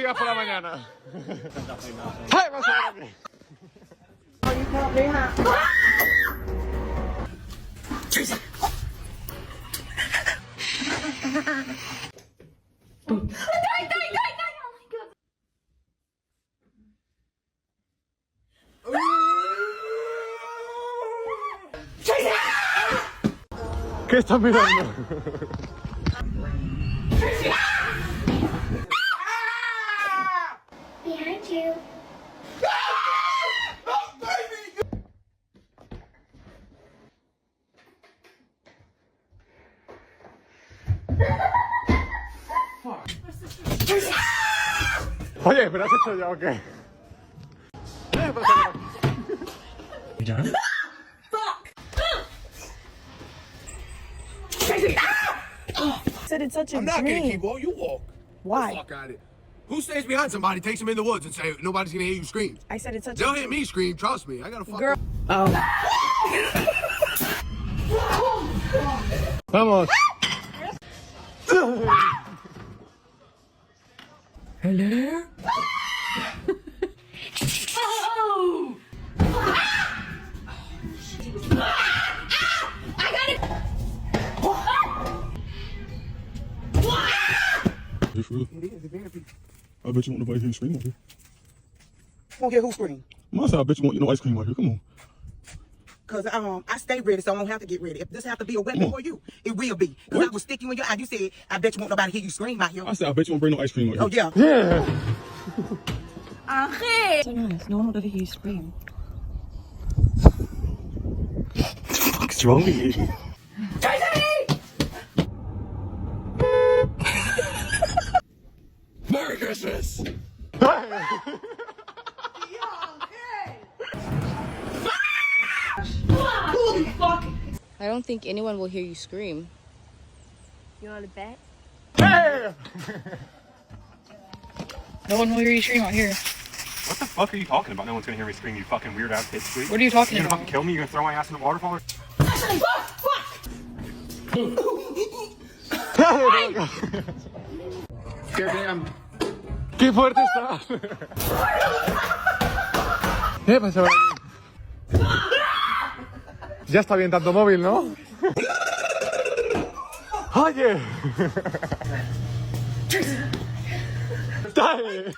amigas por la mañana. ¡Ay, vas a ver ¿Qué estás mirando? Behind you. Oye, ¿pero has hecho ya o qué? You done? Said it's such a I'm not dream. gonna keep walking. You walk. Why? Fuck at it. Who stays behind somebody, takes them in the woods, and say nobody's gonna hear you scream? I said it's such They'll a hear me scream. Trust me. I gotta fuck. girl. Oh. Vamos. Hello? You for real? It is. It's very big. I bet you won't nobody hear you scream out here. Won't hear who scream. Mom said, I bet you won't get no ice cream out here. Come on. Cause I stay ready, so I don't have to get ready. If this have to be a weapon for you, it will be. Cause I will stick you in your eye. You said, I bet you won't nobody hear you scream out here. I said, I bet you won't bring no ice cream out here. Oh yeah. Yeah. So honest, no one would ever hear you scream. What's wrong with you? Merry Christmas. I don't think anyone will hear you scream. You want to bet? Hey! No one will hear you scream out here. What the fuck are you talking about? No one's gonna hear me scream, you fucking weird ass kid squeak. What are you talking You gonna about? fucking kill me? You gonna throw my ass in the waterfall? ¡Qué fuerte está! ¿Qué pasa por aquí? Ya está bien tanto móvil, ¿no? ¡Oye! ¡Dale!